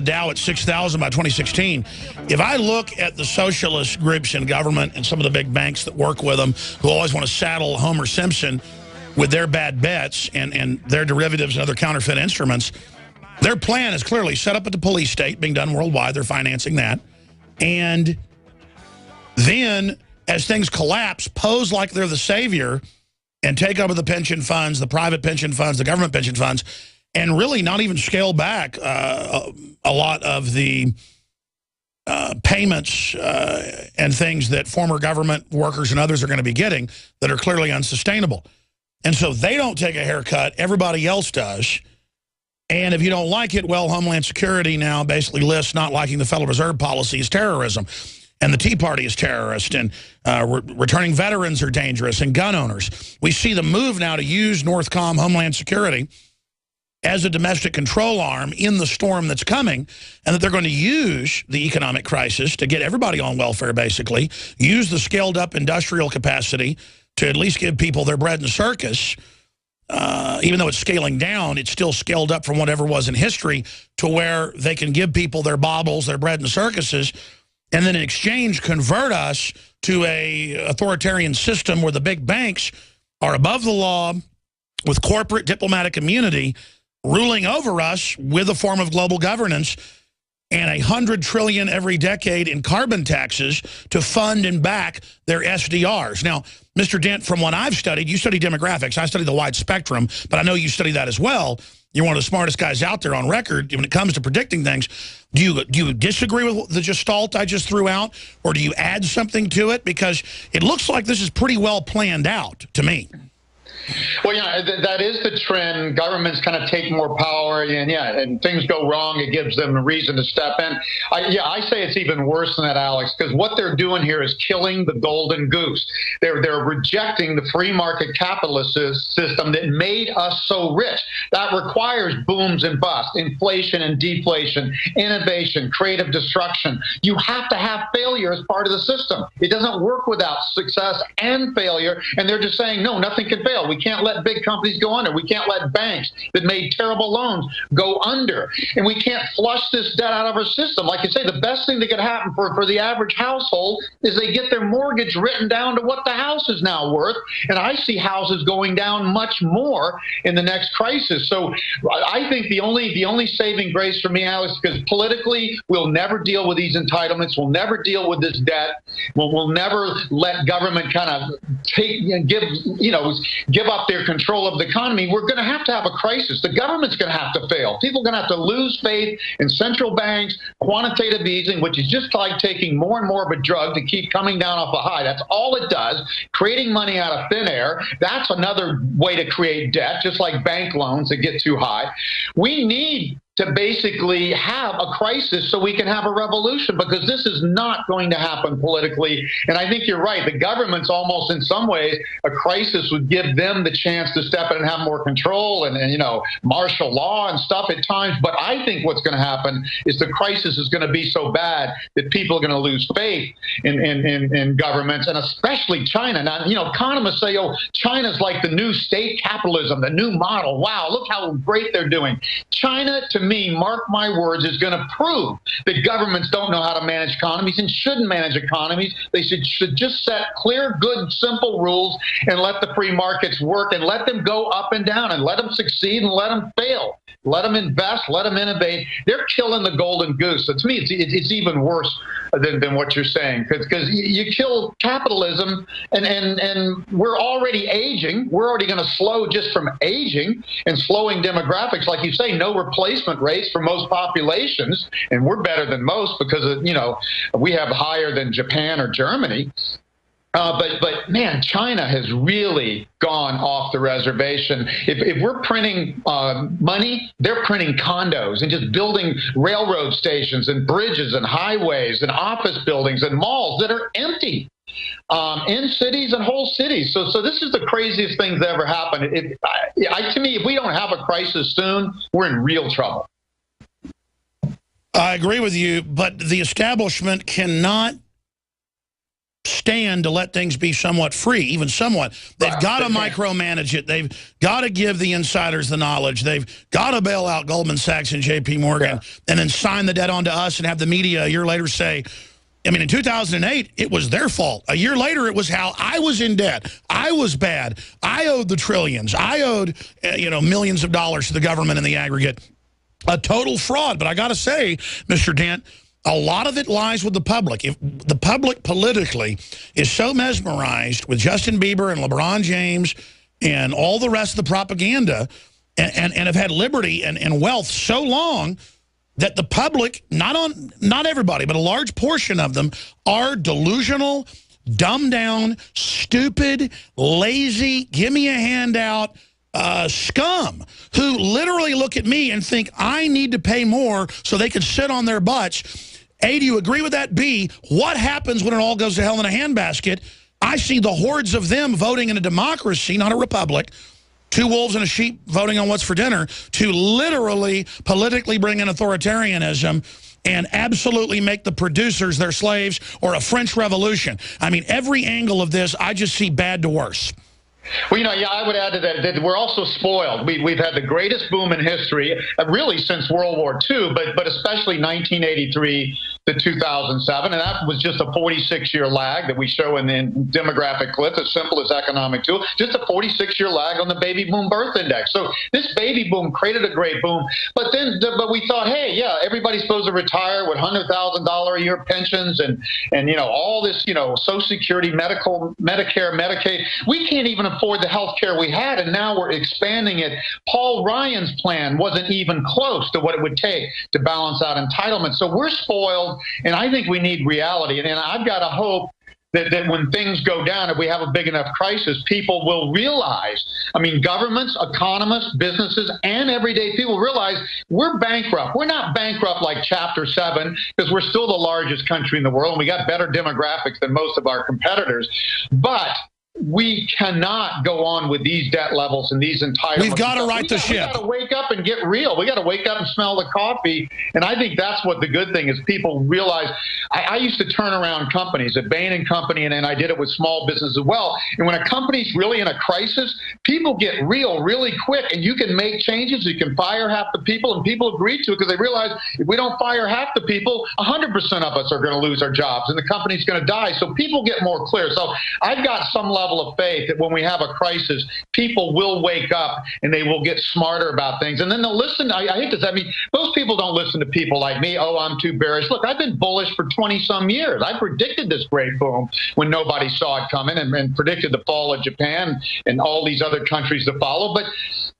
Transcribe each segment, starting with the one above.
Dow at 6,000 by 2016. If I look at the socialist groups in government and some of the big banks that work with them who always want to saddle Homer Simpson with their bad bets and their derivatives and other counterfeit instruments, their plan is clearly set up at the police state being done worldwide. They're financing that. And then as things collapse, pose like they're the savior and take over the pension funds, the private pension funds, the government pension funds, and really not even scale back a lot of the payments and things that former government workers and others are going to be getting that are clearly unsustainable. And so they don't take a haircut. Everybody else does. And if you don't like it, well, Homeland Security now basically lists not liking the Federal Reserve policy as terrorism. And the Tea Party is terrorist. And returning veterans are dangerous. And gun owners. We see the move now to use Northcom Homeland Security as a domestic control arm in the storm that's coming, and that they're going to use the economic crisis to get everybody on welfare, basically, use the scaled-up industrial capacity to at least give people their bread and circus. Even though it's scaling down, it's still scaled up from whatever was in history to where they can give people their baubles, their bread and circuses, and then in exchange convert us to a authoritarian system where the big banks are above the law with corporate diplomatic immunity, ruling over us with a form of global governance and $100 trillion every decade in carbon taxes to fund and back their SDRs. Now, Mr. Dent, from what I've studied, you study demographics. I study the wide spectrum, but I know you study that as well. You're one of the smartest guys out there on record when it comes to predicting things. Do you disagree with the gestalt I just threw out, or do you add something to it? Because it looks like this is pretty well planned out to me. Well, yeah, that is the trend. Governments kind of take more power, and things go wrong. It gives them a reason to step in. I say it's even worse than that, Alex, because what they're doing here is killing the golden goose. They're rejecting the free market capitalist system that made us so rich. That requires booms and busts, inflation and deflation, innovation, creative destruction. You have to have failure as part of the system. It doesn't work without success and failure, and they're just saying, no, nothing can fail. We can't let big companies go under. We can't let banks that made terrible loans go under. And we can't flush this debt out of our system. Like you say, the best thing that could happen for the average household is they get their mortgage written down to what the house is now worth. And I see houses going down much more in the next crisis. So I think the only saving grace for me, Alex, because politically we'll never deal with these entitlements. We'll never deal with this debt. We'll never let government kind of give up their control of the economy. We're going to have a crisis. The government's going to have to fail. People are going to have to lose faith in central banks, quantitative easing, which is just like taking more and more of a drug to keep coming down off a high. That's all it does. Creating money out of thin air. That's another way to create debt, just like bank loans that get too high. We need to basically have a crisis so we can have a revolution, because this is not going to happen politically. And I think you're right. The government's almost in some ways, a crisis would give them the chance to step in and have more control and martial law and stuff at times. But I think what's going to happen is the crisis is going to be so bad that people are going to lose faith in governments, and especially China. Now, economists say, oh, China's like the new state capitalism, the new model. Wow, look how great they're doing. China, to me, mark my words, is going to prove that governments don't know how to manage economies and shouldn't manage economies. They should just set clear, good, simple rules and let the free markets work and let them go up and down and let them succeed and let them fail. Let them invest, let them innovate. They're killing the golden goose. So to me, it's even worse than what you're saying, because you kill capitalism, and we're already aging. We're already going to slow just from aging and slowing demographics. Like you say, no replacement rates for most populations, and we're better than most because we have higher than Japan or Germany. But man, China has really gone off the reservation. If we're printing money, they're printing condos and just building railroad stations and bridges and highways and office buildings and malls that are empty in cities and whole cities. So this is the craziest thing that ever happened. To me, if we don't have a crisis soon, we're in real trouble. I agree with you, but the establishment cannot stand to let things be somewhat free, even somewhat. They've got to micromanage it. They've got to give the insiders the knowledge. They've got to bail out Goldman Sachs and J.P. Morgan and then sign the debt onto us and have the media a year later say, I mean, in 2008, it was their fault. A year later, it was how I was in debt. I was bad. I owed the trillions. I owed, millions of dollars to the government in the aggregate. A total fraud. But I got to say, Mr. Dent, a lot of it lies with the public. If the public politically is so mesmerized with Justin Bieber and LeBron James and all the rest of the propaganda and have had liberty and wealth so long that the public, not everybody, but a large portion of them are delusional, dumbed down, stupid, lazy, give me a handout, scum who literally look at me and think I need to pay more so they can sit on their butts. A, do you agree with that? B, what happens when it all goes to hell in a handbasket? I see the hordes of them voting in a democracy, not a republic, two wolves and a sheep voting on what's for dinner, to literally politically bring in authoritarianism and absolutely make the producers their slaves, or a French Revolution. I mean, every angle of this, I just see bad to worse. Well, I would add to that we're also spoiled. We've had the greatest boom in history, really since World War II, but especially 1983 to 2007, and that was just a 46-year lag that we show in the demographic clip, as simple as economic tool, just a 46-year lag on the baby boom birth index. So this baby boom created a great boom, but we thought, hey, yeah, everybody's supposed to retire with $100,000 a year pensions and all this, Social Security, Medicare, Medicaid. We can't even afford the health care we had, and now we're expanding it. Paul Ryan's plan wasn't even close to what it would take to balance out entitlement. So we're spoiled. And I think we need reality. And I've got to hope that when things go down, if we have a big enough crisis, people will realize, governments, economists, businesses, and everyday people realize we're bankrupt. We're not bankrupt like Chapter 7, because we're still the largest country in the world, and we got better demographics than most of our competitors. But we cannot go on with these debt levels and these entitlements. We've got to right the ship. We've got to wake up and get real. We got to wake up and smell the coffee. And I think that's what the good thing is. People realize. I used to turn around companies at Bain & Company, and I did it with small business as well. And when a company's really in a crisis, people get real really quick, and you can make changes. You can fire half the people, and people agree to it because they realize if we don't fire half the people, 100% of us are going to lose our jobs, and the company's going to die. So people get more clear. So I've got some level of faith that when we have a crisis, people will wake up and they will get smarter about things. And then they'll listen. I hate this. Most people don't listen to people like me. Oh, I'm too bearish. Look, I've been bullish for 20-some years. I predicted this great boom when nobody saw it coming, and predicted the fall of Japan and all these other countries to follow.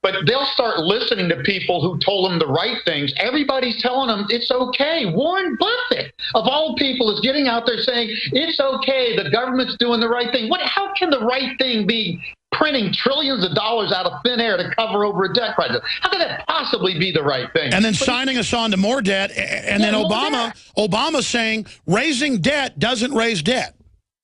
But they'll start listening to people who told them the right things. Everybody's telling them it's okay. Warren Buffett, of all people, is getting out there saying it's okay. The government's doing the right thing. How can the right thing be printing trillions of dollars out of thin air to cover over a debt crisis? How can that possibly be the right thing? And then signing us on to more debt, and then Obama saying raising debt doesn't raise debt.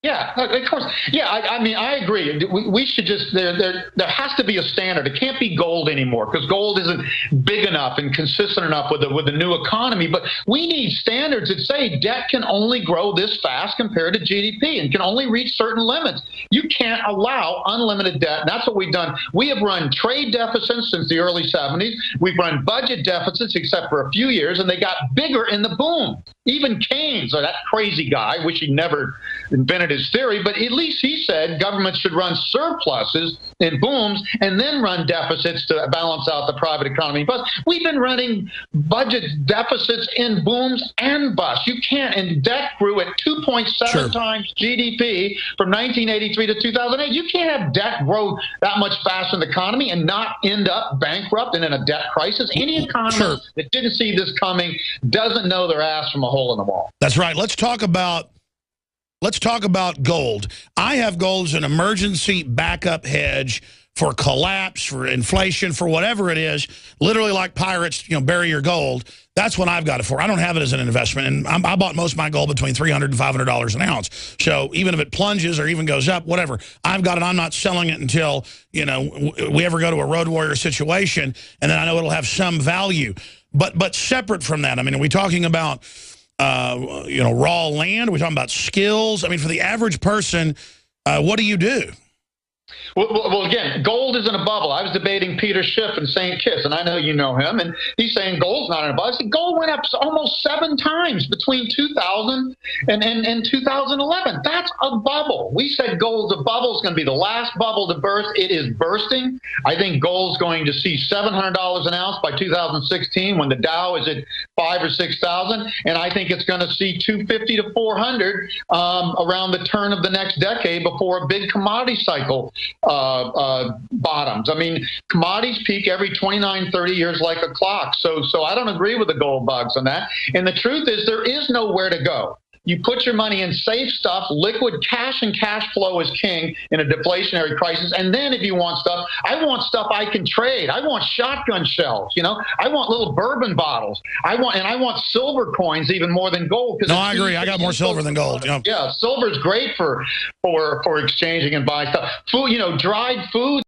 Yeah, of course. Yeah, I agree. We should just there has to be a standard. It can't be gold anymore, because gold isn't big enough and consistent enough with the new economy. But we need standards that say debt can only grow this fast compared to GDP and can only reach certain limits. You can't allow unlimited debt, and that's what we've done. We have run trade deficits since the early 70s. We've run budget deficits, except for a few years, and they got bigger in the boom. Even Keynes, that crazy guy, wish he never invented his theory, but at least he said governments should run surpluses in booms and then run deficits to balance out the private economy. But we've been running budget deficits in booms and busts. You can't, and debt grew at 2.7 times GDP from 1983 to 2008. You can't have debt grow that much faster in the economy and not end up bankrupt and in a debt crisis. Any economist that didn't see this coming doesn't know their ass from a hole in the wall. That's right. Let's talk about gold. I have gold as an emergency backup hedge for collapse, for inflation, for whatever it is. Literally like pirates, bury your gold. That's what I've got it for. I don't have it as an investment. And I bought most of my gold between $300 and $500 an ounce. So even if it plunges or even goes up, whatever, I've got it. I'm not selling it until, we ever go to a road warrior situation, and then I know it'll have some value. But separate from that, are we talking about raw land? Are we talking about skills? I mean, for the average person, what do you do? Well, again, gold is in a bubble. I was debating Peter Schiff in St. Kitts, and I know you know him, and he's saying gold's not in a bubble. I said gold went up almost 7 times between 2000 and 2011. That's a bubble. We said gold's a bubble. It's going to be the last bubble to burst. It is bursting. I think gold's going to see $700 an ounce by 2016 when the Dow is at 5,000 or 6,000, and I think it's going to see 250 to 400 around the turn of the next decade before a big commodity cycle bottoms. I mean, commodities peak every 29, 30 years like a clock. So I don't agree with the gold bugs on that. And the truth is there is nowhere to go. You put your money in safe stuff, liquid cash, and cash flow is king in a deflationary crisis. And then if you want stuff, I want stuff I can trade. I want shotgun shells, I want little bourbon bottles. I want silver coins even more than gold. No, I agree. I got more silver than gold. Yeah, silver's great for exchanging and buying stuff. Food, dried food.